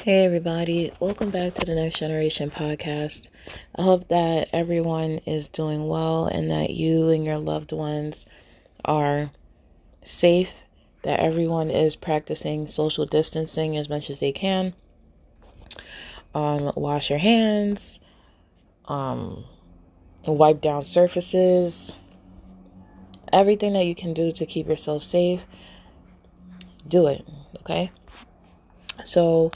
Hey everybody, welcome back to the Next Generation podcast. I hope that everyone is doing well and that you and your loved ones are safe, that everyone is practicing social distancing as much as they can. Wash your hands, wipe down surfaces, everything that you can do to keep yourself safe, do it, okay? So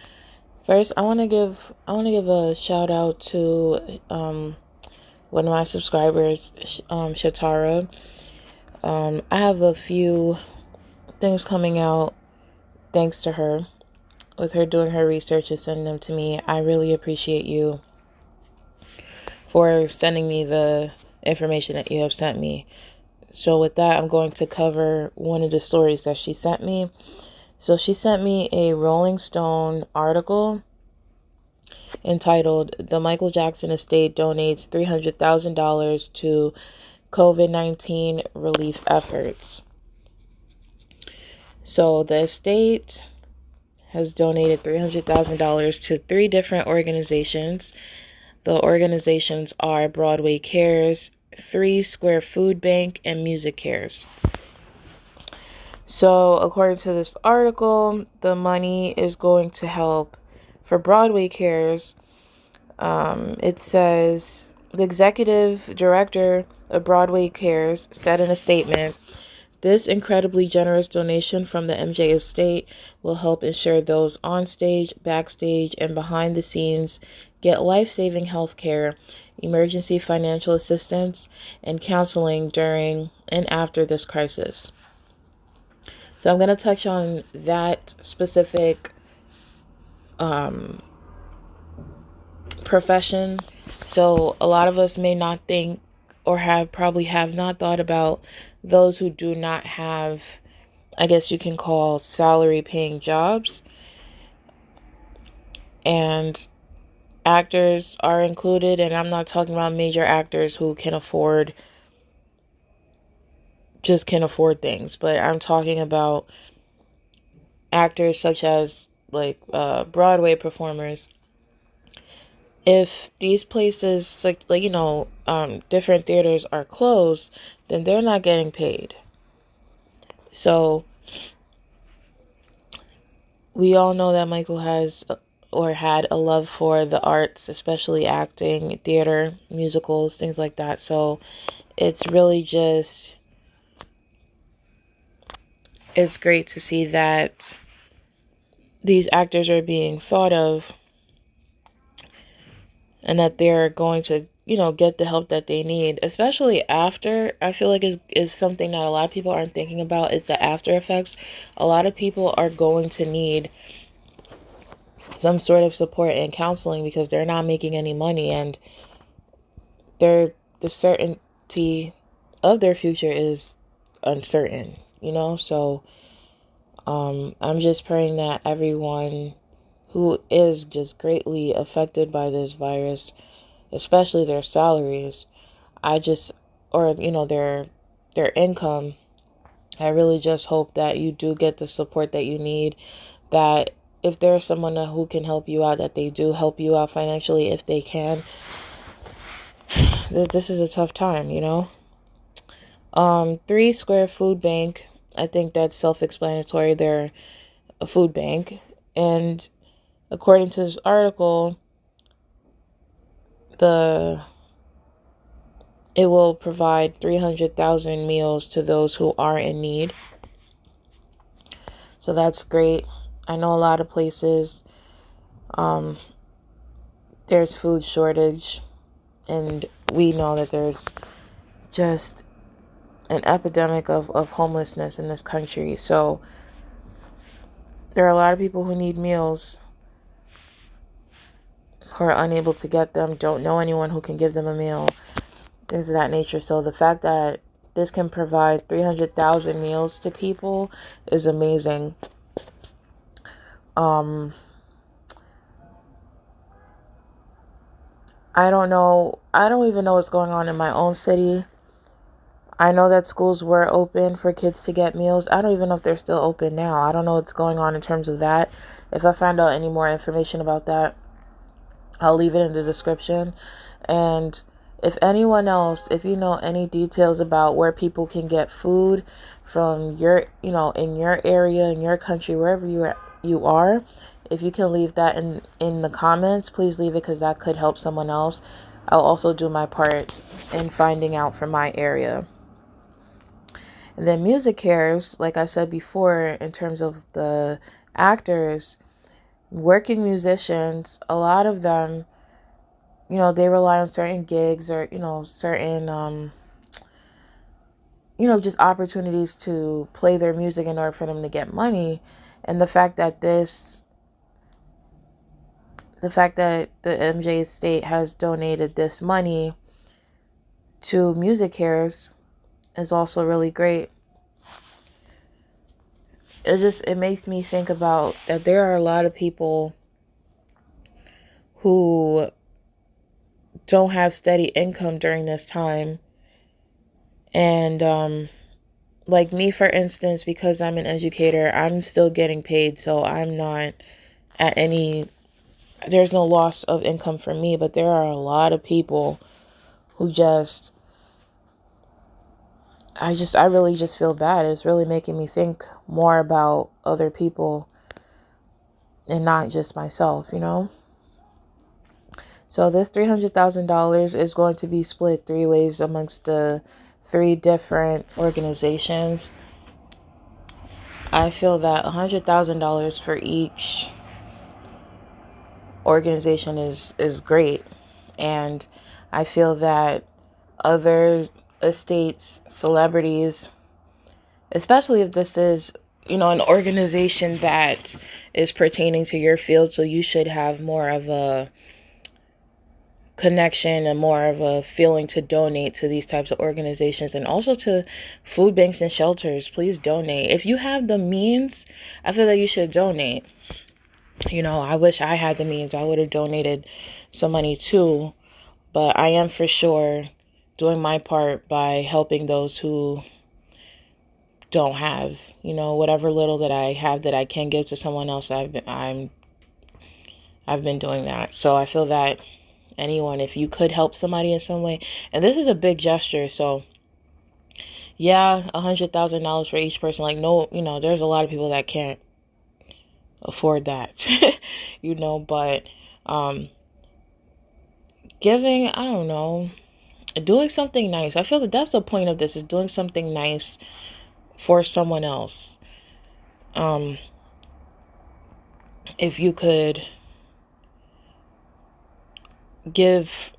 first, I want to give a shout out to one of my subscribers, Shatara. I have a few things coming out thanks to her, with her doing her research and sending them to me. I really appreciate you for sending me the information that you have sent me. So with that, I'm going to cover one of the stories that she sent me. So she sent me a Rolling Stone article entitled "The Michael Jackson Estate Donates $300,000 to COVID-19 Relief Efforts." So the estate has donated $300,000 to 3 different organizations. The organizations are Broadway Cares, 3 Square Food Bank, and Music Cares. So according to this article, the money is going to help for Broadway Cares. It says the executive director of Broadway Cares said in a statement, "This incredibly generous donation from the MJ estate will help ensure those on stage, backstage, and behind the scenes get life-saving health care, emergency financial assistance, and counseling during and after this crisis." So I'm going to touch on that specific profession. So a lot of us may not think or probably have not thought about those who do not have, I guess you can call, salary paying jobs. And actors are included, and I'm not talking about major actors who can afford things, but I'm talking about actors such as Broadway performers. If these places different theaters are closed, then they're not getting paid. So we all know that Michael has or had a love for the arts, especially acting, theater, musicals, things like that. So it's really it's great to see that these actors are being thought of and that they're going to, get the help that they need, especially after. I feel like is something that a lot of people aren't thinking about is the after effects. A lot of people are going to need some sort of support and counseling because they're not making any money, and the certainty of their future is uncertain, so I'm just praying that everyone who is just greatly affected by this virus, especially their salaries, their income, I really just hope that you do get the support that you need, that if there's someone who can help you out, that they do help you out financially if they can. This is a tough time, 3 Square Food Bank, I think that's self-explanatory. They're a food bank, and according to this article, it will provide 300,000 meals to those who are in need. So that's great. I know a lot of places, there's food shortage, and we know that there's just an epidemic of homelessness in this country. So there are a lot of people who need meals, who are unable to get them, don't know anyone who can give them a meal, things of that nature. So the fact that this can provide 300,000 meals to people is amazing. I don't even know what's going on in my own city. I know that schools were open for kids to get meals. I don't even know if they're still open now. I don't know what's going on in terms of that. If I find out any more information about that, I'll leave it in the description. And if anyone else, if you know any details about where people can get food from your, in your area, in your country, wherever you are, if you can leave that in the comments, please leave it, because that could help someone else. I'll also do my part in finding out for my area. And then MusiCares, like I said before, in terms of the actors, working musicians, a lot of them, they rely on certain gigs or, certain, just opportunities to play their music in order for them to get money. And the fact that the MJ estate has donated this money to MusiCares is also really great. It makes me think about that there are a lot of people who don't have steady income during this time. And like me, for instance, because I'm an educator, I'm still getting paid, so I'm not at there's no loss of income for me. But there are a lot of people who I really just feel bad. It's really making me think more about other people and not just myself, So this $300,000 is going to be split 3 ways amongst the 3 different organizations. I feel that $100,000 for each organization is great. And I feel that other estates, celebrities, especially if this is, an organization that is pertaining to your field, so you should have more of a connection and more of a feeling to donate to these types of organizations, and also to food banks and shelters. Please donate. If you have the means, I feel that you should donate. I wish I had the means. I would have donated some money too, but I am for sure doing my part by helping those who don't have, whatever little that I have that I can give to someone else. I've been doing that. So I feel that anyone, if you could help somebody in some way, and this is a big gesture, so yeah, $100,000 for each person. Like, no, there's a lot of people that can't afford that, but giving, I don't know, doing something nice. I feel that that's the point of this, is doing something nice for someone else. If you could give,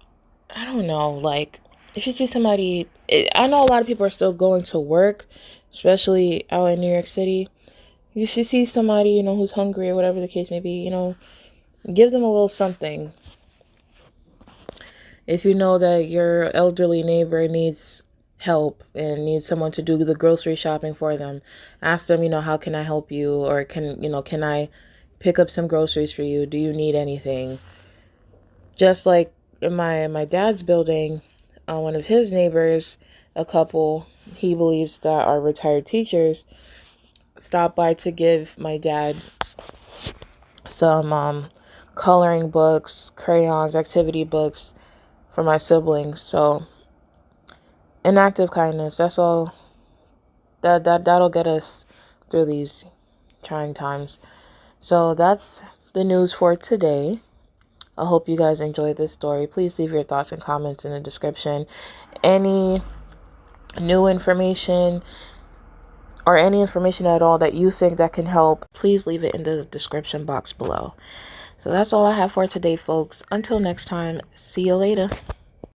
I don't know, like, it should be somebody. I know a lot of people are still going to work, especially out in New York City. You should see somebody, who's hungry or whatever the case may be, give them a little something. If you know that your elderly neighbor needs help and needs someone to do the grocery shopping for them, ask them, how can I help you? Or can I pick up some groceries for you? Do you need anything? Just like in my dad's building, one of his neighbors, a couple, he believes that are retired teachers, stopped by to give my dad some coloring books, crayons, activity books for my siblings. So an act of kindness, that's all. That'll get us through these trying times. So that's the news for today. I hope you guys enjoyed this story. Please leave your thoughts and comments in the description. Any new information or any information at all that you think that can help, please leave it in the description box below. So that's all I have for today, folks. Until next time, see you later.